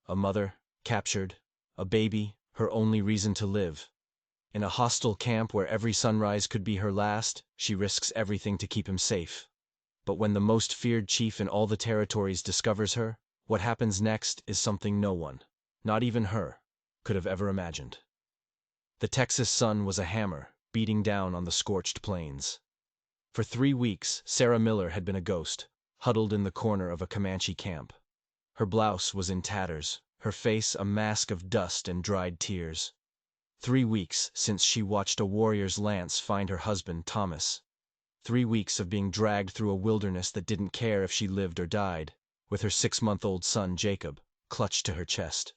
A mother, captured. A baby, her only reason to live. In a hostile camp where every sunrise could be her last, she risks everything to keep him safe. But when the most feared chief in all the territories discovers her, what happens next is something no one, not even her, could have ever imagined. The Texas sun was a hammer, beating down on the scorched plains. For 3 weeks, Sarah Miller had been a ghost, huddled in the corner of a Comanche camp. Her blouse was in tatters, her face a mask of dust and dried tears. 3 weeks since she watched a warrior's lance find her husband, Thomas. 3 weeks of being dragged through a wilderness that didn't care if she lived or died, with her 6-month-old son, Jacob, clutched to her chest.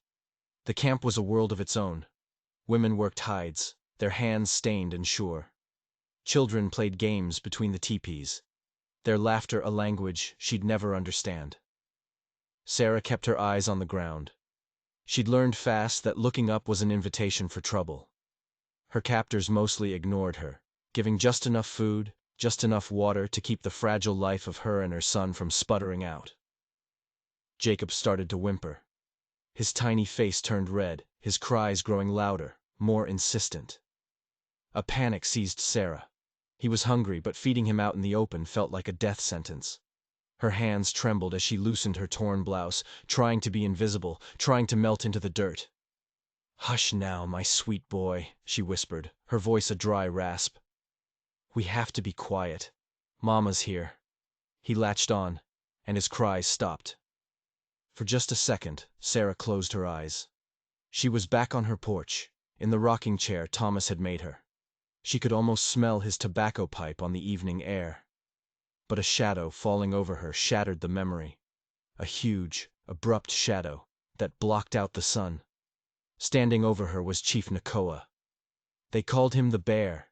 The camp was a world of its own. Women worked hides, their hands stained and sure. Children played games between the teepees, their laughter a language she'd never understand. Sarah kept her eyes on the ground. She'd learned fast that looking up was an invitation for trouble. Her captors mostly ignored her, giving just enough food, just enough water to keep the fragile life of her and her son from sputtering out. Jacob started to whimper. His tiny face turned red, his cries growing louder, more insistent. A panic seized Sarah. He was hungry, but feeding him out in the open felt like a death sentence. Her hands trembled as she loosened her torn blouse, trying to be invisible, trying to melt into the dirt. "Hush now, my sweet boy," she whispered, her voice a dry rasp. "We have to be quiet. Mama's here." He latched on, and his cries stopped. For just a second, Sarah closed her eyes. She was back on her porch, in the rocking chair Thomas had made her. She could almost smell his tobacco pipe on the evening air. But a shadow falling over her shattered the memory. A huge, abrupt shadow that blocked out the sun. Standing over her was Chief Nakoa. They called him the Bear.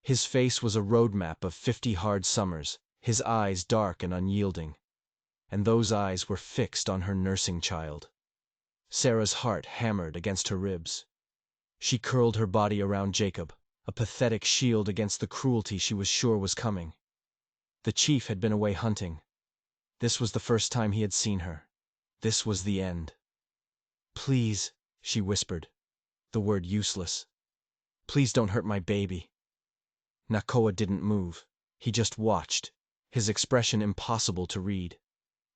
His face was a roadmap of 50 hard summers, his eyes dark and unyielding. And those eyes were fixed on her nursing child. Sarah's heart hammered against her ribs. She curled her body around Jacob, a pathetic shield against the cruelty she was sure was coming. The chief had been away hunting. This was the first time he had seen her. This was the end. "Please," she whispered, the word useless. "Please don't hurt my baby." Nakoa didn't move. He just watched, his expression impossible to read.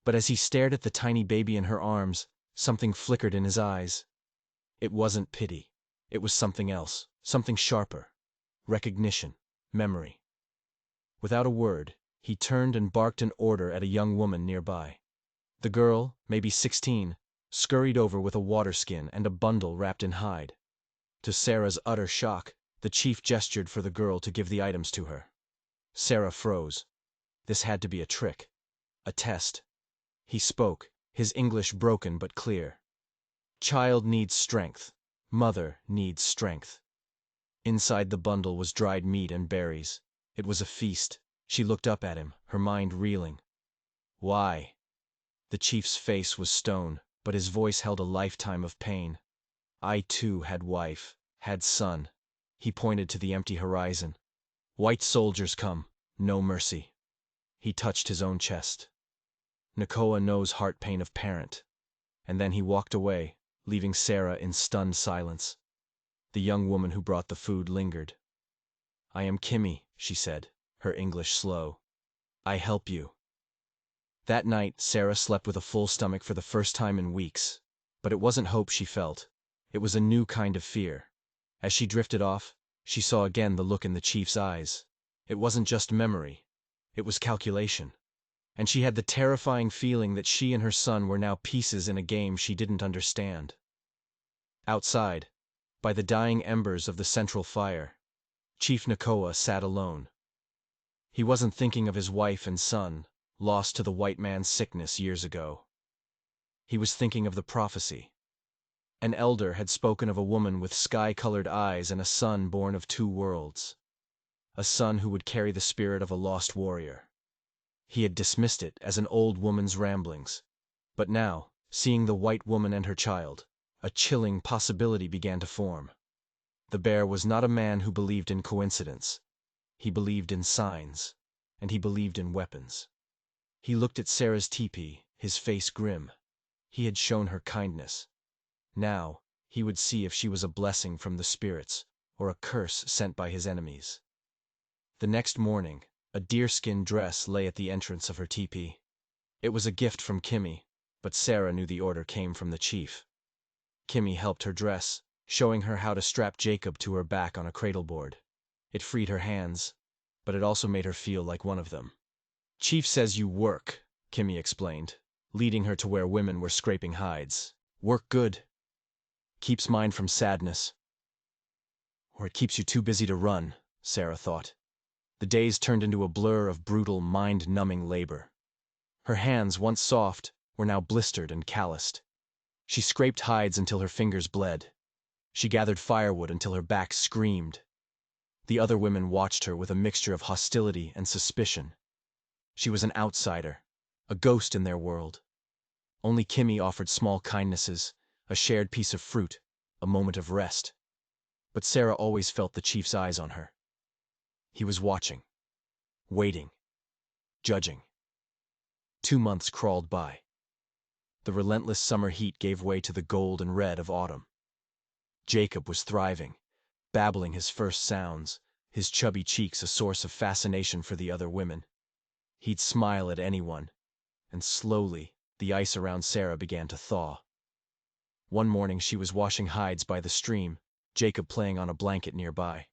But as he stared at the tiny baby in her arms, something flickered in his eyes. It wasn't pity. It was something else, something sharper. Recognition, memory. Without a word, he turned and barked an order at a young woman nearby. The girl, maybe 16, scurried over with a water skin and a bundle wrapped in hide. To Sarah's utter shock, the chief gestured for the girl to give the items to her. Sarah froze. This had to be a trick. A test. He spoke, his English broken but clear. "Child needs strength. Mother needs strength." Inside the bundle was dried meat and berries. It was a feast. She looked up at him, her mind reeling. "Why?" The chief's face was stone, but his voice held a lifetime of pain. "I too had wife, had son." He pointed to the empty horizon. "White soldiers come, no mercy." He touched his own chest. Nakoa knows heart pain of parent. And then he walked away, leaving Sarah in stunned silence. The young woman who brought the food lingered. "I am Kimmy," she said, her English slow. "I help you." That night, Sarah slept with a full stomach for the first time in weeks. But it wasn't hope she felt. It was a new kind of fear. As she drifted off, she saw again the look in the chief's eyes. It wasn't just memory. It was calculation. And she had the terrifying feeling that she and her son were now pieces in a game she didn't understand. Outside, by the dying embers of the central fire, Chief Nakoa sat alone. He wasn't thinking of his wife and son, lost to the white man's sickness years ago. He was thinking of the prophecy. An elder had spoken of a woman with sky-colored eyes and a son born of 2 worlds. A son who would carry the spirit of a lost warrior. He had dismissed it as an old woman's ramblings. But now, seeing the white woman and her child, a chilling possibility began to form. The bear was not a man who believed in coincidence. He believed in signs, and he believed in weapons. He looked at Sarah's teepee, his face grim. He had shown her kindness. Now, he would see if she was a blessing from the spirits, or a curse sent by his enemies. The next morning, a deerskin dress lay at the entrance of her teepee. It was a gift from Kimmy, but Sarah knew the order came from the chief. Kimmy helped her dress, showing her how to strap Jacob to her back on a cradleboard. It freed her hands, but it also made her feel like one of them. "Chief says you work," Kimmy explained, leading her to where women were scraping hides. "Work good. Keeps mind from sadness. Or it keeps you too busy to run," Sarah thought. The days turned into a blur of brutal, mind-numbing labor. Her hands, once soft, were now blistered and calloused. She scraped hides until her fingers bled. She gathered firewood until her back screamed. The other women watched her with a mixture of hostility and suspicion. She was an outsider, a ghost in their world. Only Kimmy offered small kindnesses, a shared piece of fruit, a moment of rest. But Sarah always felt the chief's eyes on her. He was watching, waiting, judging. 2 months crawled by. The relentless summer heat gave way to the gold and red of autumn. Jacob was thriving, babbling his first sounds, his chubby cheeks a source of fascination for the other women. He'd smile at anyone, and slowly, the ice around Sarah began to thaw. One morning she was washing hides by the stream, Jacob playing on a blanket nearby.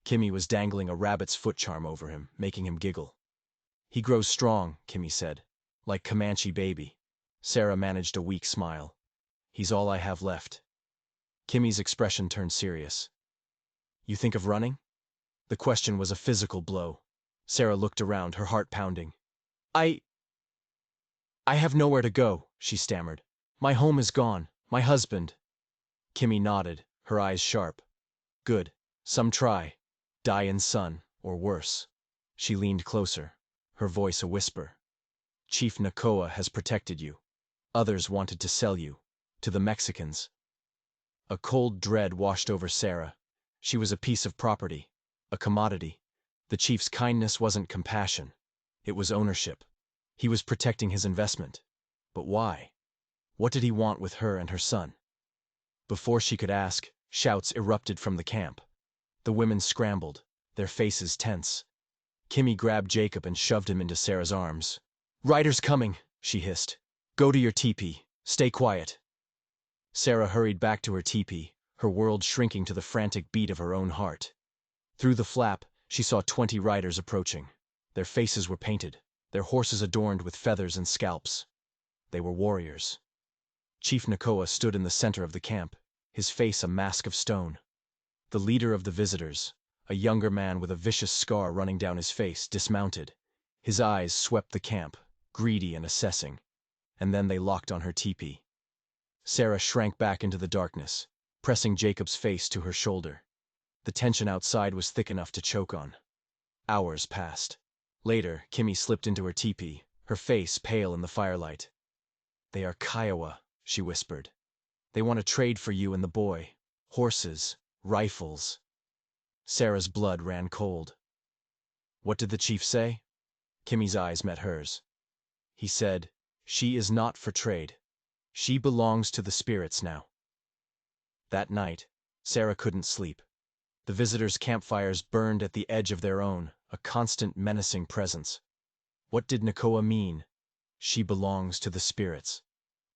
Kimmy was dangling a rabbit's foot charm over him, making him giggle. "He grows strong," Kimmy said, "like Comanche baby." Sarah managed a weak smile. "He's all I have left." Kimmy's expression turned serious. "You think of running?" The question was a physical blow. Sarah looked around, her heart pounding. I have nowhere to go," she stammered. "My home is gone. My husband." Kimmy nodded, her eyes sharp. "Good. Some try. Die in sun, or worse." She leaned closer, her voice a whisper. "Chief Nakoa has protected you. Others wanted to sell you. To the Mexicans." A cold dread washed over Sarah. She was a piece of property, a commodity. The chief's kindness wasn't compassion. It was ownership. He was protecting his investment. But why? What did he want with her and her son? Before she could ask, shouts erupted from the camp. The women scrambled, their faces tense. Kimmy grabbed Jacob and shoved him into Sarah's arms. "Riders coming," she hissed. "Go to your teepee. Stay quiet." Sarah hurried back to her teepee, her world shrinking to the frantic beat of her own heart. Through the flap, she saw 20 riders approaching. Their faces were painted, their horses adorned with feathers and scalps. They were warriors. Chief Nakoa stood in the center of the camp, his face a mask of stone. The leader of the visitors, a younger man with a vicious scar running down his face, dismounted. His eyes swept the camp, greedy and assessing, and then they locked on her teepee. Sarah shrank back into the darkness, pressing Jacob's face to her shoulder. The tension outside was thick enough to choke on. Hours passed. Later, Kimmy slipped into her teepee, her face pale in the firelight. "They are Kiowa," she whispered. "They want to trade for you and the boy. Horses, rifles." Sarah's blood ran cold. "What did the chief say?" Kimmy's eyes met hers. "He said, 'She is not for trade. She belongs to the spirits now.'" That night, Sarah couldn't sleep. The visitors' campfires burned at the edge of their own, a constant menacing presence. What did Nakoa mean? She belongs to the spirits.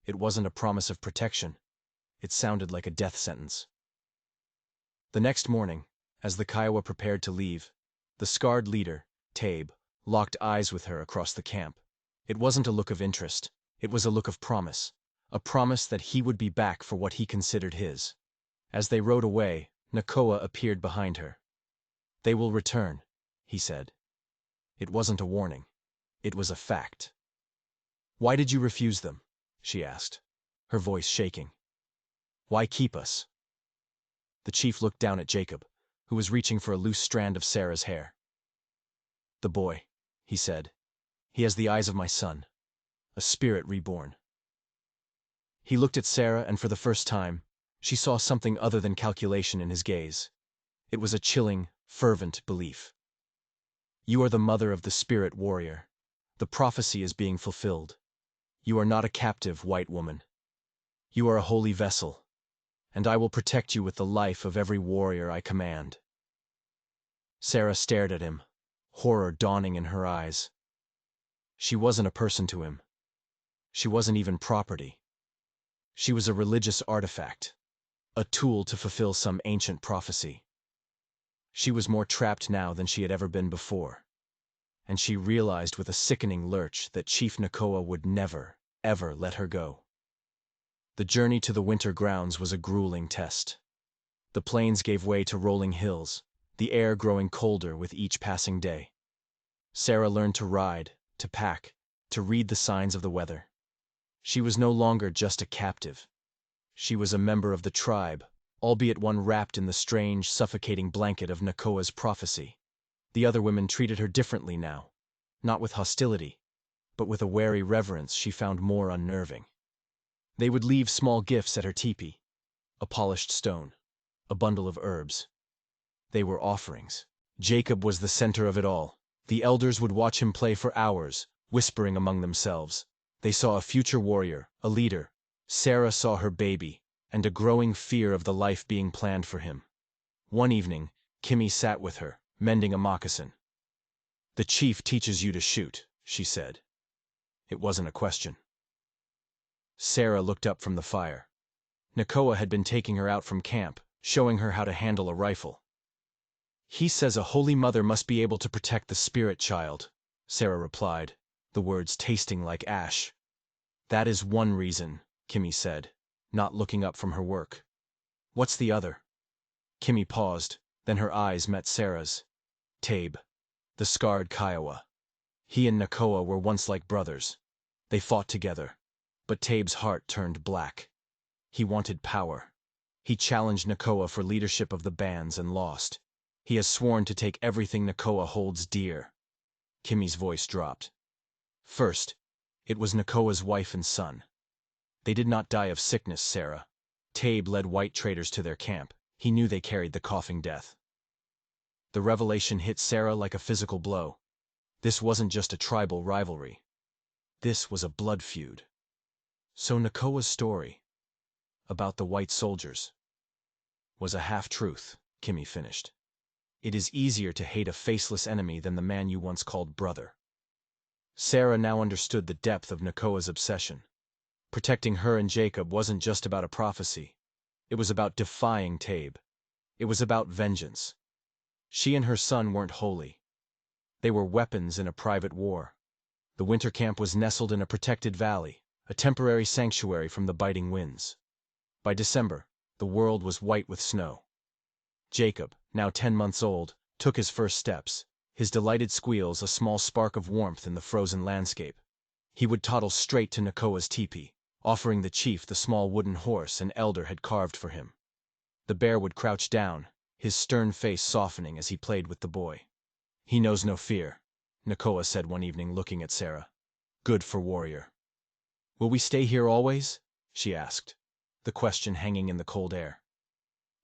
It wasn't a promise of protection. It sounded like a death sentence. The next morning, as the Kiowa prepared to leave, the scarred leader, Tabe, locked eyes with her across the camp. It wasn't a look of interest. It was a look of promise. A promise that he would be back for what he considered his. As they rode away, Nakoa appeared behind her. "They will return," he said. It wasn't a warning. It was a fact. "Why did you refuse them?" she asked, her voice shaking. "Why keep us?" The chief looked down at Jacob, who was reaching for a loose strand of Sarah's hair. "The boy," he said. "He has the eyes of my son. A spirit reborn." He looked at Sarah, and for the first time, she saw something other than calculation in his gaze. It was a chilling, fervent belief. "You are the mother of the spirit warrior. The prophecy is being fulfilled. You are not a captive, white woman. You are a holy vessel, and I will protect you with the life of every warrior I command." Sarah stared at him, horror dawning in her eyes. She wasn't a person to him. She wasn't even property. She was a religious artifact, a tool to fulfill some ancient prophecy. She was more trapped now than she had ever been before, and she realized with a sickening lurch that Chief Nakoa would never, ever let her go. The journey to the winter grounds was a grueling test. The plains gave way to rolling hills, the air growing colder with each passing day. Sarah learned to ride, to pack, to read the signs of the weather. She was no longer just a captive. She was a member of the tribe, albeit one wrapped in the strange, suffocating blanket of Nakoa's prophecy. The other women treated her differently now, not with hostility, but with a wary reverence she found more unnerving. They would leave small gifts at her teepee, a polished stone, a bundle of herbs. They were offerings. Jacob was the center of it all. The elders would watch him play for hours, whispering among themselves. They saw a future warrior, a leader. Sarah saw her baby, and a growing fear of the life being planned for him. One evening, Kimmy sat with her, mending a moccasin. "The chief teaches you to shoot," she said. It wasn't a question. Sarah looked up from the fire. Nakoa had been taking her out from camp, showing her how to handle a rifle. "He says a holy mother must be able to protect the spirit child," Sarah replied, the words tasting like ash. "That is one reason," Kimmy said, not looking up from her work. "What's the other?" Kimmy paused, then her eyes met Sarah's. "Tabe, the scarred Kiowa. He and Nakoa were once like brothers. They fought together, but Tabe's heart turned black. He wanted power. He challenged Nakoa for leadership of the bands and lost. He has sworn to take everything Nakoa holds dear." Kimmy's voice dropped. "First, it was Nakoa's wife and son. They did not die of sickness, Sarah. Tabe led white traders to their camp. He knew they carried the coughing death." The revelation hit Sarah like a physical blow. This wasn't just a tribal rivalry. This was a blood feud. So Nakoa's story, about the white soldiers, was a half-truth, Kimmy finished. It is easier to hate a faceless enemy than the man you once called brother. Sarah now understood the depth of Nakoa's obsession. Protecting her and Jacob wasn't just about a prophecy. It was about defying Tabe. It was about vengeance. She and her son weren't holy. They were weapons in a private war. The winter camp was nestled in a protected valley, a temporary sanctuary from the biting winds. By December, the world was white with snow. Jacob, now 10 months old, took his first steps, his delighted squeals a small spark of warmth in the frozen landscape. He would toddle straight to Nakoa's teepee, offering the chief the small wooden horse an elder had carved for him. The bear would crouch down, his stern face softening as he played with the boy. "He knows no fear," Nakoa said one evening, looking at Sarah. "Good for warrior." "Will we stay here always?" she asked, the question hanging in the cold air.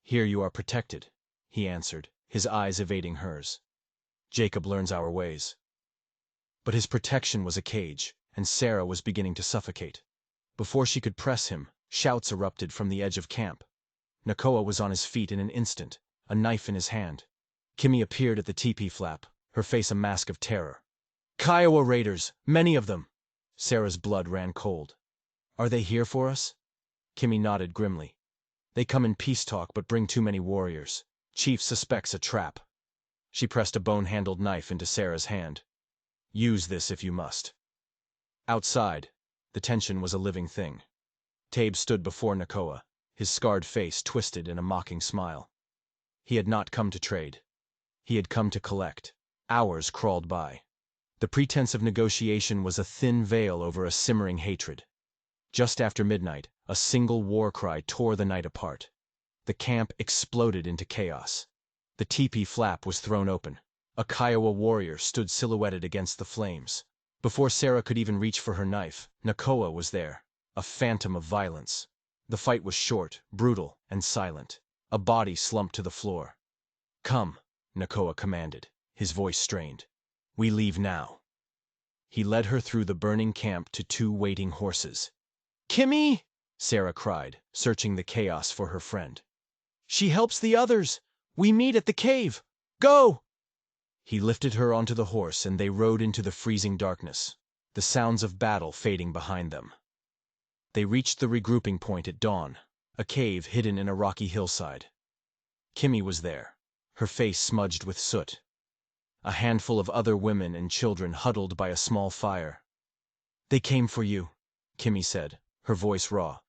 "Here you are protected," he answered, his eyes evading hers. "Jacob learns our ways." But his protection was a cage, and Sarah was beginning to suffocate. Before she could press him, shouts erupted from the edge of camp. Nakoa was on his feet in an instant, a knife in his hand. Kimmy appeared at the teepee flap, her face a mask of terror. "Kiowa raiders, many of them!" Sarah's blood ran cold. "Are they here for us?" Kimmy nodded grimly. "They come in peace talk but bring too many warriors. Chief suspects a trap." She pressed a bone-handled knife into Sarah's hand. "Use this if you must." Outside, the tension was a living thing. Tabe stood before Nakoa, his scarred face twisted in a mocking smile. He had not come to trade. He had come to collect. Hours crawled by. The pretense of negotiation was a thin veil over a simmering hatred. Just after midnight, a single war cry tore the night apart. The camp exploded into chaos. The teepee flap was thrown open. A Kiowa warrior stood silhouetted against the flames. Before Sarah could even reach for her knife, Nakoa was there, a phantom of violence. The fight was short, brutal, and silent. A body slumped to the floor. "Come," Nakoa commanded, his voice strained. "We leave now." He led her through the burning camp to two waiting horses. "Kimmy!" Sarah cried, searching the chaos for her friend. "She helps the others! We meet at the cave! Go!" He lifted her onto the horse and they rode into the freezing darkness, the sounds of battle fading behind them. They reached the regrouping point at dawn, a cave hidden in a rocky hillside. Kimmy was there, her face smudged with soot. A handful of other women and children huddled by a small fire. "They came for you," Kimmy said, her voice raw.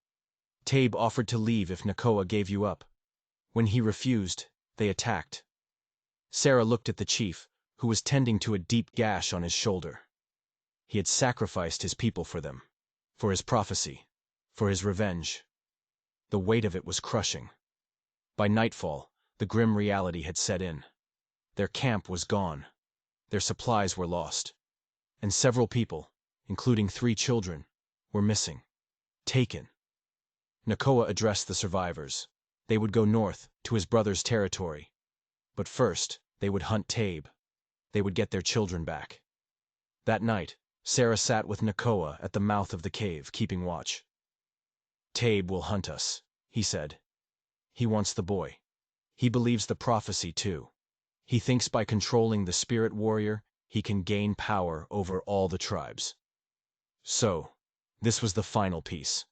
"Tabe offered to leave if Nakoa gave you up. When he refused, they attacked." Sarah looked at the chief, who was tending to a deep gash on his shoulder. He had sacrificed his people for them, for his prophecy, for his revenge. The weight of it was crushing. By nightfall, the grim reality had set in. Their camp was gone. Their supplies were lost. And several people, including 3 children, were missing. Taken. Nakoa addressed the survivors. They would go north, to his brother's territory. But first, they would hunt Tabe. They would get their children back. That night, Sarah sat with Nakoa at the mouth of the cave, keeping watch. "Tabe will hunt us," he said. "He wants the boy. He believes the prophecy, too. He thinks by controlling the spirit warrior, he can gain power over all the tribes." So, this was the final piece.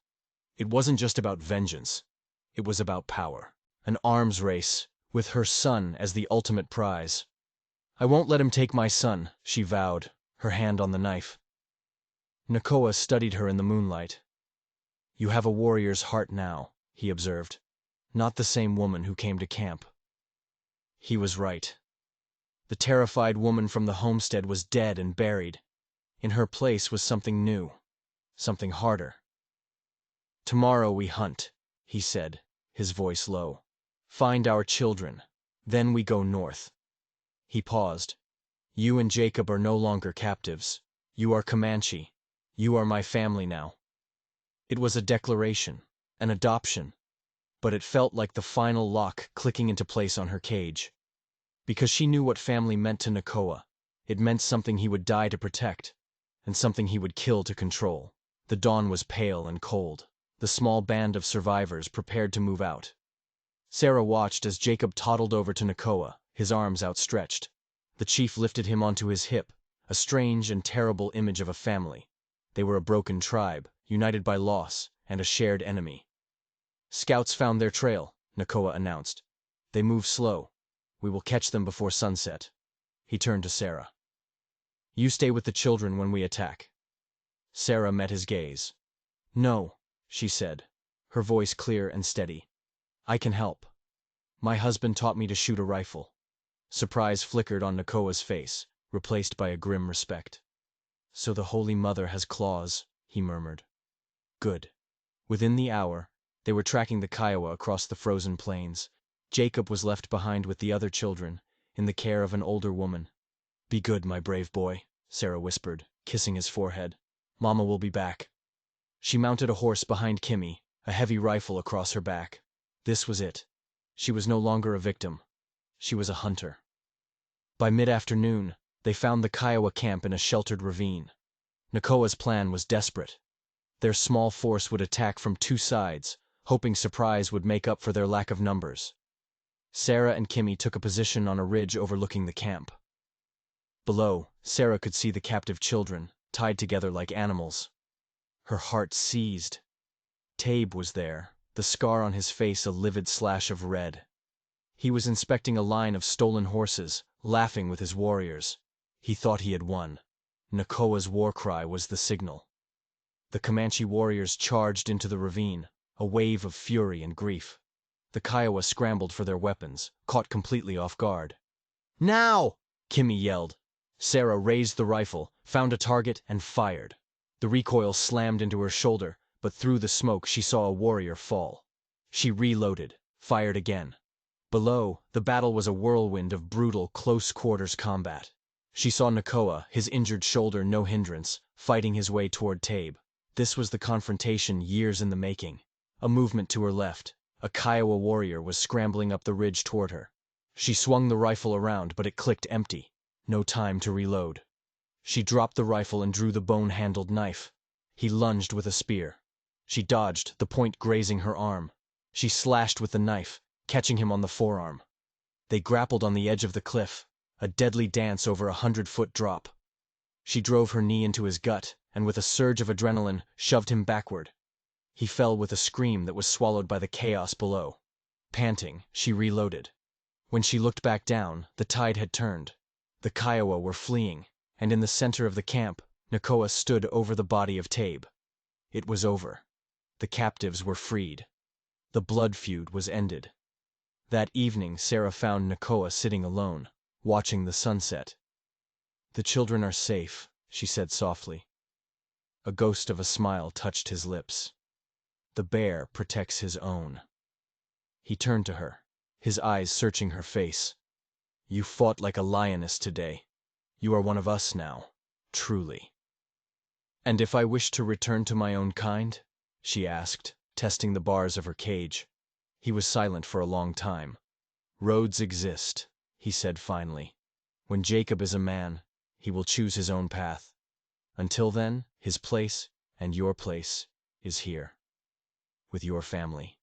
It wasn't just about vengeance. It was about power. An arms race, with her son as the ultimate prize. "I won't let him take my son," she vowed, her hand on the knife. Nakoa studied her in the moonlight. "You have a warrior's heart now," he observed. "Not the same woman who came to camp." He was right. The terrified woman from the homestead was dead and buried. In her place was something new, something harder. "Tomorrow we hunt," he said, his voice low. "Find our children. Then we go north." He paused. "You and Jacob are no longer captives. You are Comanche. You are my family now." It was a declaration, an adoption, but it felt like the final lock clicking into place on her cage. Because she knew what family meant to Nakoa. It meant something he would die to protect, and something he would kill to control. The dawn was pale and cold. The small band of survivors prepared to move out. Sarah watched as Jacob toddled over to Nakoa, his arms outstretched. The chief lifted him onto his hip, a strange and terrible image of a family. They were a broken tribe, united by loss and a shared enemy. "Scouts found their trail," Nakoa announced. "They move slow. We will catch them before sunset." He turned to Sarah. "You stay with the children when we attack." Sarah met his gaze. "No," she said, her voice clear and steady. "I can help. My husband taught me to shoot a rifle." Surprise flickered on Nakoa's face, replaced by a grim respect. "So the Holy Mother has claws," he murmured. "Good." Within the hour, they were tracking the Kiowa across the frozen plains. Jacob was left behind with the other children, in the care of an older woman. "Be good, my brave boy," Sarah whispered, kissing his forehead. "Mama will be back." She mounted a horse behind Kimmy, a heavy rifle across her back. This was it. She was no longer a victim. She was a hunter. By mid-afternoon, they found the Kiowa camp in a sheltered ravine. Nakoa's plan was desperate. Their small force would attack from 2 sides, hoping surprise would make up for their lack of numbers. Sarah and Kimmy took a position on a ridge overlooking the camp. Below, Sarah could see the captive children, tied together like animals. Her heart seized. Tabe was there, the scar on his face a livid slash of red. He was inspecting a line of stolen horses, laughing with his warriors. He thought he had won. Nakoa's war cry was the signal. The Comanche warriors charged into the ravine, a wave of fury and grief. The Kiowa scrambled for their weapons, caught completely off guard. "Now!" Kimmy yelled. Sarah raised the rifle, found a target, and fired. The recoil slammed into her shoulder, but through the smoke she saw a warrior fall. She reloaded, fired again. Below, the battle was a whirlwind of brutal, close-quarters combat. She saw Nakoa, his injured shoulder no hindrance, fighting his way toward Tabe. This was the confrontation years in the making. A movement to her left. A Kiowa warrior was scrambling up the ridge toward her. She swung the rifle around, but it clicked empty. No time to reload. She dropped the rifle and drew the bone-handled knife. He lunged with a spear. She dodged, the point grazing her arm. She slashed with the knife, catching him on the forearm. They grappled on the edge of the cliff, a deadly dance over 100-foot drop. She drove her knee into his gut, and with a surge of adrenaline, shoved him backward. He fell with a scream that was swallowed by the chaos below. Panting, she reloaded. When she looked back down, the tide had turned. The Kiowa were fleeing, and in the center of the camp, Nakoa stood over the body of Tabe. It was over. The captives were freed. The blood feud was ended. That evening, Sarah found Nakoa sitting alone, watching the sunset. "The children are safe," she said softly. A ghost of a smile touched his lips. "The bear protects his own." He turned to her, his eyes searching her face. "You fought like a lioness today. You are one of us now, truly." "And if I wish to return to my own kind?" she asked, testing the bars of her cage. He was silent for a long time. "Roads exist," he said finally. "When Jacob is a man, he will choose his own path. Until then, his place, and your place, is here, with your family."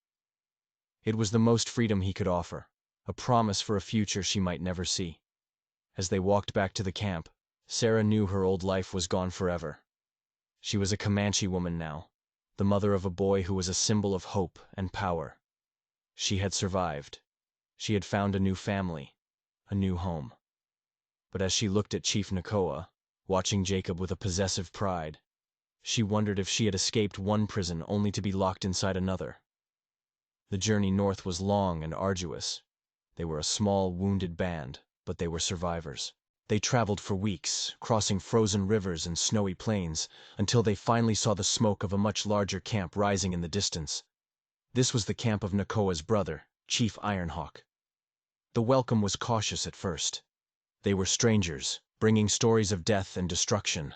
It was the most freedom he could offer, a promise for a future she might never see. As they walked back to the camp, Sarah knew her old life was gone forever. She was a Comanche woman now, the mother of a boy who was a symbol of hope and power. She had survived. She had found a new family, a new home. But as she looked at Chief Nakoa, watching Jacob with a possessive pride, she wondered if she had escaped one prison only to be locked inside another. The journey north was long and arduous. They were a small, wounded band, but they were survivors. They traveled for weeks, crossing frozen rivers and snowy plains, until they finally saw the smoke of a much larger camp rising in the distance. This was the camp of Nakoa's brother, Chief Ironhawk. The welcome was cautious at first. They were strangers, bringing stories of death and destruction.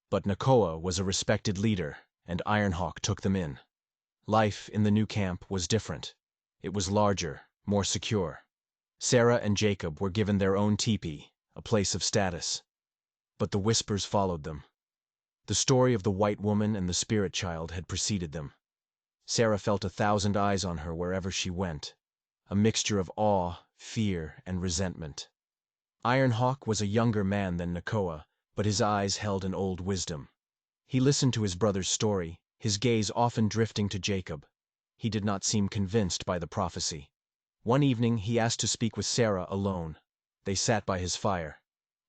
But Nakoa was a respected leader, and Ironhawk took them in. Life in the new camp was different. It was larger, more secure. Sarah and Jacob were given their own teepee, a place of status. But the whispers followed them. The story of the white woman and the spirit child had preceded them. Sarah felt 1,000 eyes on her wherever she went, a mixture of awe, fear, and resentment. Ironhawk was a younger man than Nakoa, but his eyes held an old wisdom. He listened to his brother's story, his gaze often drifting to Jacob. He did not seem convinced by the prophecy. One evening he asked to speak with Sarah alone. They sat by his fire,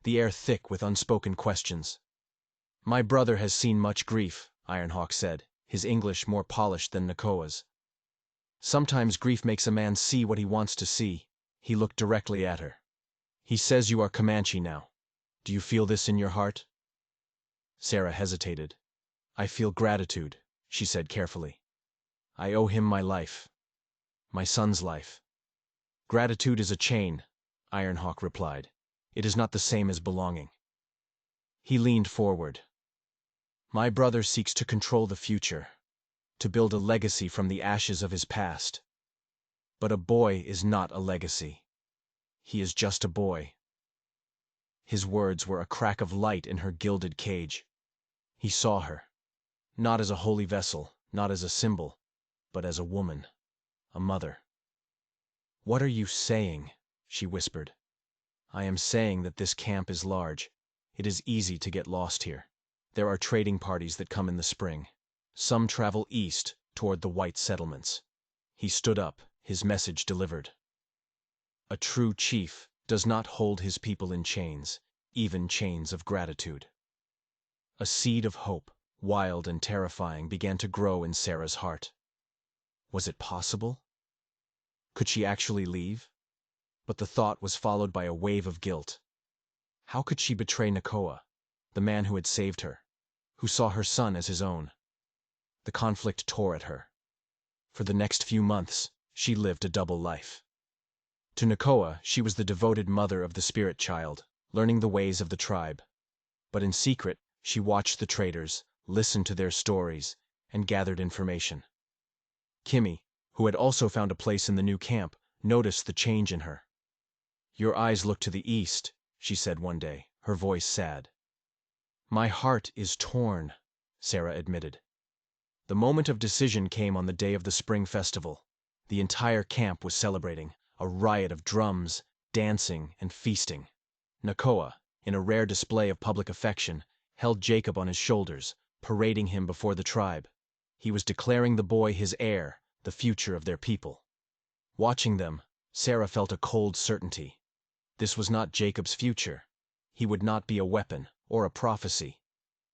the air thick with unspoken questions. "My brother has seen much grief," Ironhawk said, his English more polished than Nakoa's. "Sometimes grief makes a man see what he wants to see." He looked directly at her. "He says you are Comanche now. Do you feel this in your heart?" Sarah hesitated. "I feel gratitude," she said carefully. "I owe him my life. My son's life." "Gratitude is a chain," Ironhawk replied. "It is not the same as belonging." He leaned forward. "My brother seeks to control the future, to build a legacy from the ashes of his past. But a boy is not a legacy. He is just a boy." His words were a crack of light in her gilded cage. He saw her, not as a holy vessel, not as a symbol, but as a woman, a mother. "What are you saying?" she whispered. "I am saying that this camp is large. It is easy to get lost here. There are trading parties that come in the spring. Some travel east, toward the white settlements." He stood up, his message delivered. "A true chief does not hold his people in chains, even chains of gratitude." A seed of hope, wild and terrifying, began to grow in Sarah's heart. Was it possible? Could she actually leave? But the thought was followed by a wave of guilt. How could she betray Nakoa, the man who had saved her, who saw her son as his own? The conflict tore at her. For the next few months, she lived a double life. To Nakoa, she was the devoted mother of the spirit child, learning the ways of the tribe. But in secret, she watched the traders, listened to their stories, and gathered information. Kimmy, who had also found a place in the new camp, noticed the change in her. "Your eyes look to the east," she said one day, her voice sad. My heart is torn, Sarah admitted. The moment of decision came on the day of the spring festival. The entire camp was celebrating, a riot of drums, dancing, and feasting. Nakoa, in a rare display of public affection, held Jacob on his shoulders, parading him before the tribe. He was declaring the boy his heir, the future of their people. Watching them, Sarah felt a cold certainty. This was not Jacob's future. He would not be a weapon or a prophecy.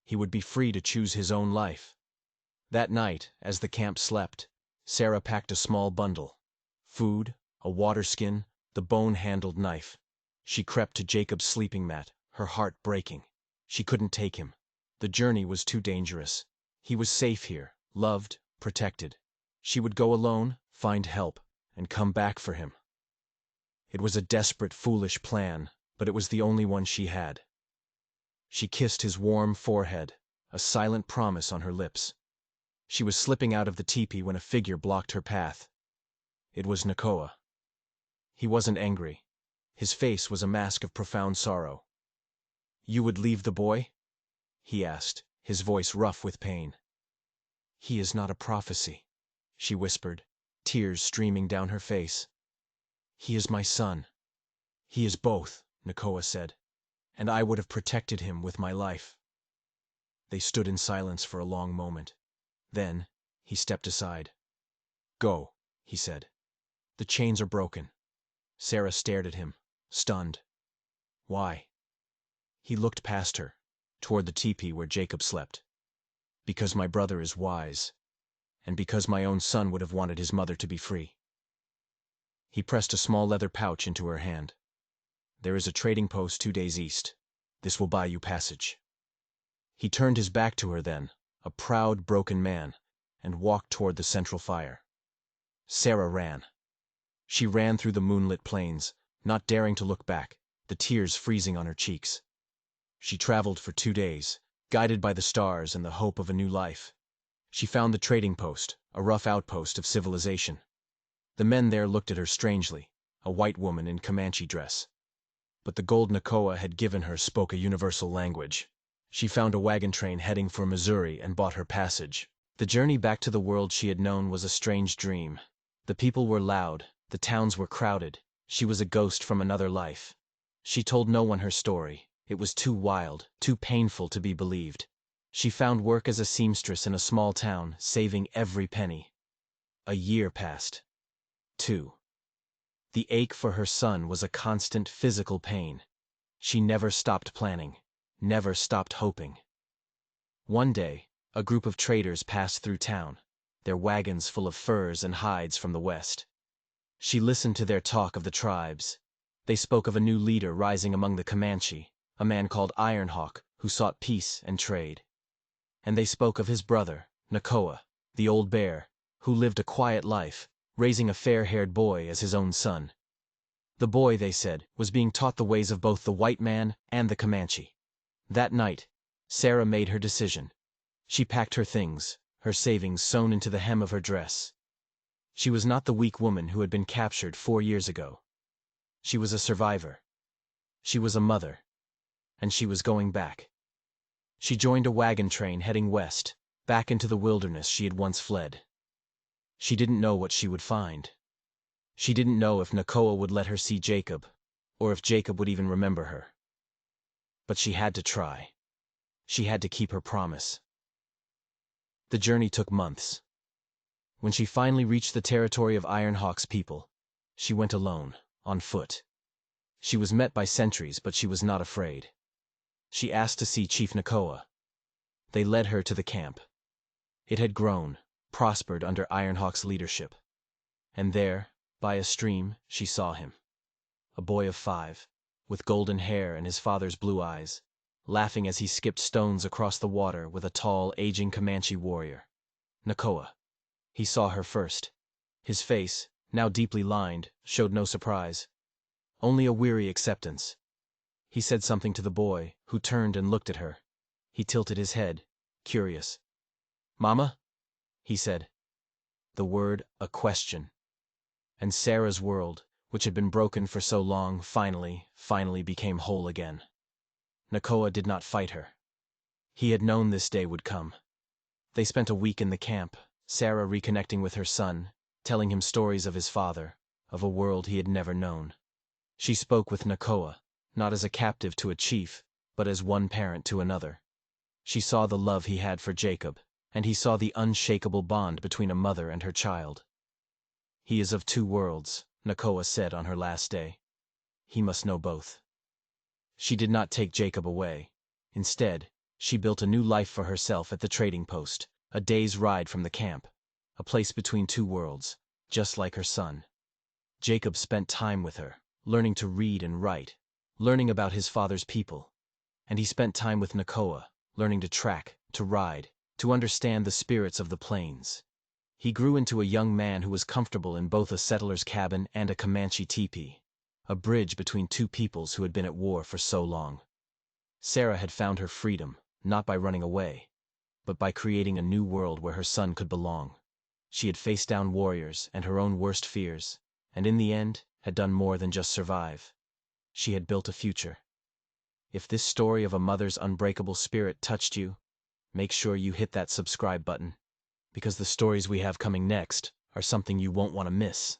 He would be free to choose his own life. That night, as the camp slept, Sarah packed a small bundle: food, a water skin, the bone-handled knife. She crept to Jacob's sleeping mat, her heart breaking. She couldn't take him. The journey was too dangerous. He was safe here, loved, protected. She would go alone, find help, and come back for him. It was a desperate, foolish plan, but it was the only one she had. She kissed his warm forehead, a silent promise on her lips. She was slipping out of the teepee when a figure blocked her path. It was Nakoa. He wasn't angry. His face was a mask of profound sorrow. "You would leave the boy?" he asked, his voice rough with pain. "He is not a prophecy," she whispered, tears streaming down her face. "He is my son." "He is both," Nakoa said, "and I would have protected him with my life." They stood in silence for a long moment. Then, he stepped aside. "Go," he said. "The chains are broken." Sarah stared at him, stunned. "Why?" He looked past her, toward the teepee where Jacob slept. "Because my brother is wise, and because my own son would have wanted his mother to be free." He pressed a small leather pouch into her hand. "There is a trading post 2 days east. This will buy you passage." He turned his back to her then, a proud, broken man, and walked toward the central fire. Sarah ran. She ran through the moonlit plains, not daring to look back, the tears freezing on her cheeks. She traveled for 2 days, guided by the stars and the hope of a new life. She found the trading post, a rough outpost of civilization. The men there looked at her strangely, a white woman in Comanche dress. But the gold Nakoa had given her spoke a universal language. She found a wagon train heading for Missouri and bought her passage. The journey back to the world she had known was a strange dream. The people were loud, the towns were crowded. She was a ghost from another life. She told no one her story. It was too wild, too painful to be believed. She found work as a seamstress in a small town, saving every penny. A year passed. 2. The ache for her son was a constant physical pain. She never stopped planning, never stopped hoping. One day, a group of traders passed through town, their wagons full of furs and hides from the west. She listened to their talk of the tribes. They spoke of a new leader rising among the Comanche, a man called Ironhawk, who sought peace and trade. And they spoke of his brother, Nakoa, the old bear, who lived a quiet life, raising a fair-haired boy as his own son. The boy, they said, was being taught the ways of both the white man and the Comanche. That night, Sarah made her decision. She packed her things, her savings sewn into the hem of her dress. She was not the weak woman who had been captured 4 years ago. She was a survivor. She was a mother. And she was going back. She joined a wagon train heading west, back into the wilderness she had once fled. She didn't know what she would find. She didn't know if Nakoa would let her see Jacob, or if Jacob would even remember her. But she had to try. She had to keep her promise. The journey took months. When she finally reached the territory of Ironhawk's people, she went alone, on foot. She was met by sentries, but she was not afraid. She asked to see Chief Nakoa. They led her to the camp. It had grown, prospered under Ironhawk's leadership. And there, by a stream, she saw him. A boy of 5, with golden hair and his father's blue eyes, laughing as he skipped stones across the water with a tall, aging Comanche warrior. Nakoa. He saw her first. His face, now deeply lined, showed no surprise. Only a weary acceptance. He said something to the boy, who turned and looked at her. He tilted his head, curious. "Mama?" he said. The word, a question. And Sarah's world, which had been broken for so long, finally became whole again. Nakoa did not fight her. He had known this day would come. They spent a week in the camp, Sarah reconnecting with her son, telling him stories of his father, of a world he had never known. She spoke with Nakoa, not as a captive to a chief, but as one parent to another. She saw the love he had for Jacob, and he saw the unshakable bond between a mother and her child. He is of two worlds, Nakoa said on her last day. He must know both. She did not take Jacob away. Instead, she built a new life for herself at the trading post, a day's ride from the camp, a place between two worlds, just like her son. Jacob spent time with her, learning to read and write, learning about his father's people. And he spent time with Nakoa, learning to track, to ride, to understand the spirits of the plains. He grew into a young man who was comfortable in both a settler's cabin and a Comanche teepee, a bridge between two peoples who had been at war for so long. Sarah had found her freedom, not by running away, but by creating a new world where her son could belong. She had faced down warriors and her own worst fears, and in the end, had done more than just survive. She had built a future. If this story of a mother's unbreakable spirit touched you, make sure you hit that subscribe button, because the stories we have coming next are something you won't want to miss.